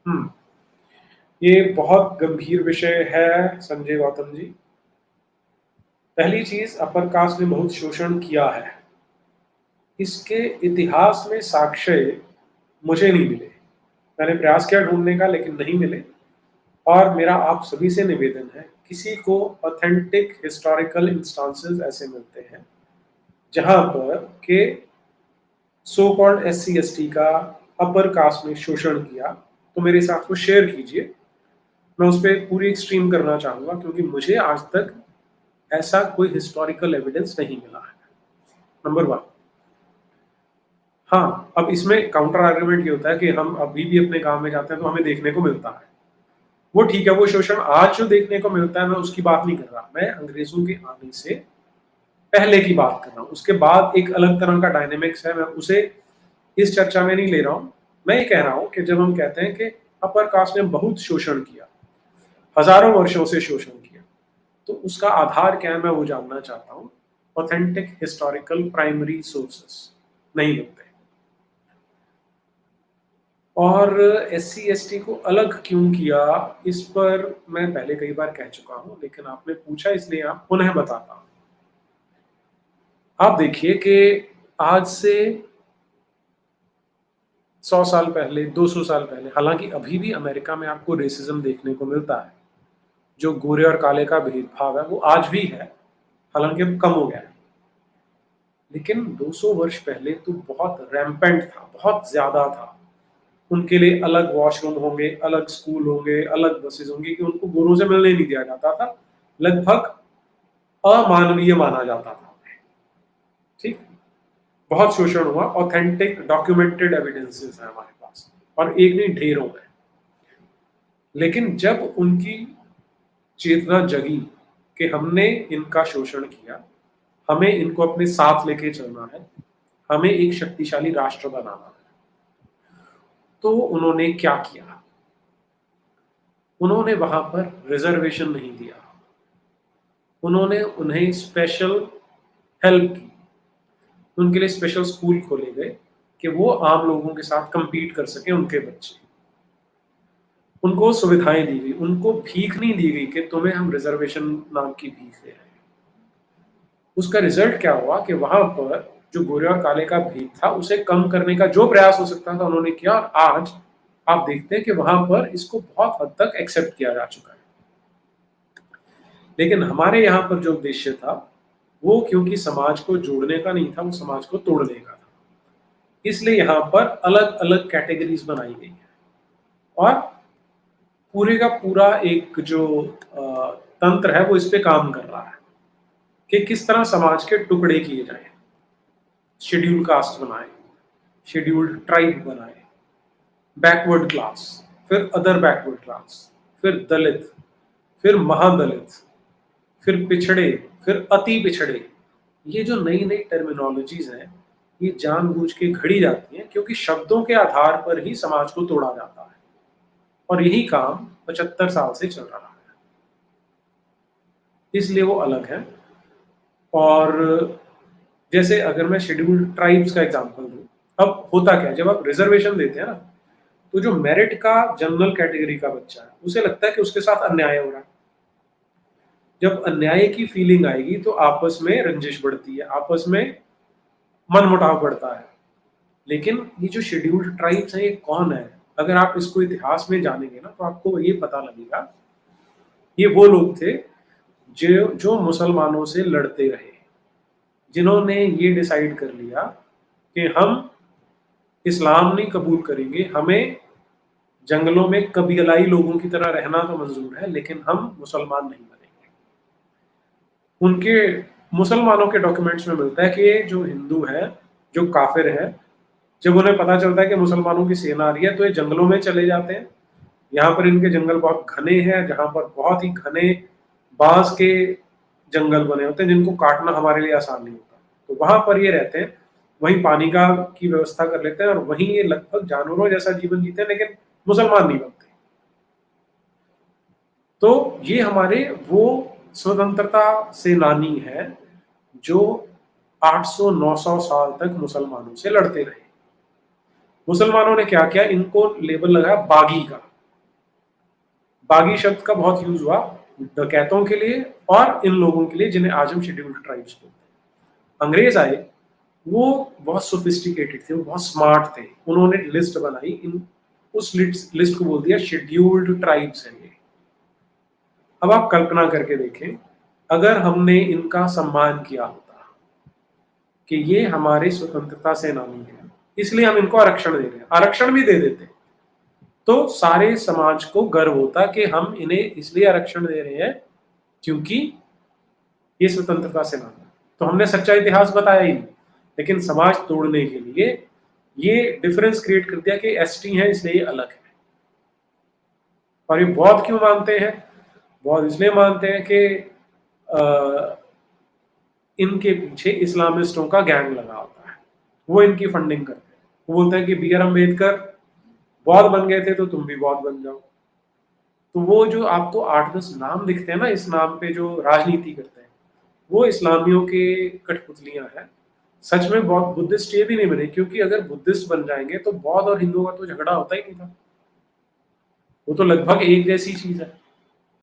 हुँ। ये बहुत गंभीर विषय है संजय गौतम जी। पहली चीज़ अपर कास्ट ने बहुत शोषण किया है। इसके इतिहास में साक्ष्य मुझे नहीं मिले। मैंने प्रयास किया ढूँढने का लेकिन नहीं मिले और मेरा आप सभी से निवेदन है, किसी को ऑथेंटिक हिस्टोरिकल इंस्टांसेस ऐसे मिलते हैं, जहाँ पर के सो कॉल्ड एससी-एसटी का अपर कास्ट में शोषण किया, तो मेरे साथ वो शेयर कीजिए। मैं उस पे पूरी स्ट्रीम करना चाहूँगा क्योंकि मुझे आज तक ऐसा कोई हिस्टोरिकल एविडेंस नहीं मिला है। नंबर 1। हाँ, अब इसमें काउंटर आर्गुमेंट ये होता है कि हम अभी भी अपने गाँव में जाते हैं तो हमें देखने को मिलता है। वो ठीक है, वो शोषण आज जो देखने को मिलता है मैं उसकी बात नहीं कर रहा। मैं अंग्रेज़ों के आने से पहले की बात कर रहा हूँ। उसके बाद एक अलग तरह का डायनामिक्स है, मैं उसे इस चर्चा में नहीं ले रहा हूँ। मैं ये कह रहा हूँ कि जब हम कहते हैं कि अपर कास्ट ने बहुत शोषण किया, हज़ारों वर्षों से शोषण किया, तो उसका आधार क्या है मैं वो जानना चाहता हूँ। ऑथेंटिक हिस्टोरिकल प्राइमरी सोर्सेस नहीं मिलते। और एससी-एसटी को अलग क्यों किया, इस पर मैं पहले कई बार कह चुका हूँ, लेकिन आपने पूछा इसलिए आप पुनः बताता हूँ। आप देखिए कि आज से 100 साल पहले, 200 साल पहले, हालाँकि अभी भी अमेरिका में आपको रेसिज़्म देखने को मिलता है। जो गोरे और काले का भेदभाव है, वो आज भी है, हालाँकि अब कम हो गया है। लेकिन 200 वर्ष पहले तो बहुत रैम्पेंट था, बहुत ज़्यादा था। उनके लिए अलग वॉशरूम होंगे, अलग स्कूल होंगे, अलग बसेज़ होंगी कि उनको गोरों से मिलने नहीं दिया जाता था। लगभग अमानवीय माना जाता था उन्हें, ठीक? बहुत शोषण हुआ, ऑथेंटिक डॉक्यूमेंटेड एविडेंसेस हैं हमारे पास और एक नहीं ढेरों हैं। लेकिन जब उनकी चेतना जगी कि हमने इनका शोषण किया, हमें इनको अपने साथ लेके चलना है, हमें एक शक्तिशाली राष्ट्र बनाना है, तो उन्होंने क्या किया? उन्होंने वहाँ पर रिज़र्वेशन नहीं दिया। उन्होंने उन्हें स्पेशल हेल्प की। उनके लिए स्पेशल स्कूल खोले गए कि वो आम लोगों के साथ कम्पीट कर सकें उनके बच्चे। उनको सुविधाएँ दी गई, उनको भीख नहीं दी गई कि तुम्हें हम रिज़र्वेशन नाम की भीख दे रहे हैं। उसका रिज़ल्ट क्या हुआ कि वहाँ पर जो गोरे और काले का भेद था, उसे कम करने का जो प्रयास हो सकता था उन्होंने किया और आज आप देखते हैं कि वहाँ पर इसको बहुत हद तक एक्सेप्ट किया जा चुका है। लेकिन हमारे यहाँ पर जो उद्देश्य था, वो क्योंकि समाज को जोड़ने का नहीं था, वो समाज को तोड़ने का था। इसलिए यहाँ पर अलग-अलग कैटेगरीज़ बनाई गई हैं और पूरे का पूरा एक जो तंत्र है, वो इस पे काम कर रहा है कि किस तरह समाज के टुकड़े किए जाएँ। शेड्यूल कास्ट बनाए, शेड्यूल्ड ट्राइब बनाए, बैकवर्ड क्लास, फिर अदर बैकवर्ड क्लास, फिर दलित, फिर महादलित, फिर पिछड़े, फिर अति पिछड़े। ये जो नई-नई टर्मिनोलॉजीज़ हैं, ये जानबूझ के घड़ी जाती हैं क्योंकि शब्दों के आधार पर ही समाज को तोड़ा जाता है और यही काम 75 साल से चल रहा है। इसलिए वो अलग है और जैसे अगर मैं शेड्यूल्ड ट्राइब्स का एग्ज़ाम्पल दूँ, अब होता क्या है जब आप रिज़र्वेशन देते हैं ना, तो जो मेरिट का जनरल कैटेगरी का बच्चा है, उसे लगता है कि उसके साथ अन्याय हो रहा है। जब अन्याय की फीलिंग आएगी तो आपस में रंजिश बढ़ती है, आपस में मनमुटाव बढ़ता है। लेकिन ये जो शेड्यूल्ड ट्राइब्स हैं ये कौन है? अगर आप इसको इतिहास में जानेंगे ना तो आपको ये पता लगेगा, ये वो लोग थे जो जो मुसलमानों से लड़ते रहे, जिन्होंने ये डिसाइड कर लिया कि हम इस्लाम नहीं कबूल करेंगे, हमें जंगलों में कबीलाई लोगों की तरह रहना तो मंज़ूर है, लेकिन हम मुसलमान नहीं बनेंगे। उनके मुसलमानों के डॉक्यूमेंट्स में मिलता है कि ये जो हिंदू हैं, जो काफ़िर हैं, जब उन्हें पता चलता है कि मुसलमानों की सेना आ रही है, तो ये जंगलों में चले जाते हैं। यहाँ पर इनके जंगल बहुत घने हैं, जहाँ पर बहुत ही घने बाँस के जंगल बने होते हैं, जिनको काटना हमारे लिए आसान नहीं होता। तो वहाँ पर ये रहते हैं, वहीं पानी का की व्यवस्था कर लेते हैं और वहीं ये लगभग जानवरों जैसा जीवन जीते हैं, लेकिन मुसलमान नहीं बनते। तो ये हमारे वो स्वतंत्रता सेनानी हैं, जो 800-900 साल तक मुसलमानों से लड़ते रहे। मुसलमानों ने क्या किया, इनको लेबल लगाया बागी का। बागी शब्द का बहुत यूज हुआ डकैतों के लिए और इन लोगों के लिए जिन्हें आज हम शेड्यूल्ड ट्राइब्स बोलते हैं। अंग्रेज आए, वो बहुत सोफिस्टिकेटेड थे, वो बहुत स्मार्ट थे, उन्होंने लिस्ट बनाई, इन उस लिस्ट को बोल दिया शेड्यूल्ड ट्राइब्स है ये। अब आप कल्पना करके देखें, अगर हमने इनका सम्मान किया होता कि ये हमारे स्वतंत्रता सेनानी है, इसलिए हम इनको आरक्षण दे रहे हैं, आरक्षण भी दे देते, तो सारे समाज को गर्व होता कि हम इन्हें इसलिए आरक्षण दे रहे हैं क्योंकि ये स्वतंत्रता सेनानी। तो हमने सच्चा इतिहास बताया ही नहीं, लेकिन समाज तोड़ने के लिए ये डिफरेंस क्रिएट कर दिया कि एसटी है इसलिए ये अलग है। और ये बौद्ध क्यों मानते हैं? बौद्ध इसलिए मानते हैं कि इनके पीछे इस्लामिस्टों का गैंग लगा होता है, वो इनकी फंडिंग करते हैं। वो बोलते हैं कि बी आर अम्बेडकर बौद्ध बन गए थे तो तुम भी बौद्ध बन जाओ। तो वो जो आपको 8-10 नाम दिखते हैं ना इस नाम पे जो राजनीति करते हैं, वो इस्लामियों के कठपुतलियां हैं। सच में बौद्ध बुद्धिस्ट ये भी नहीं बने, क्योंकि अगर बुद्धिस्ट बन जाएंगे तो बौद्ध और हिंदुओं का तो झगड़ा होता ही नहीं था, वो तो लगभग एक जैसी चीज है।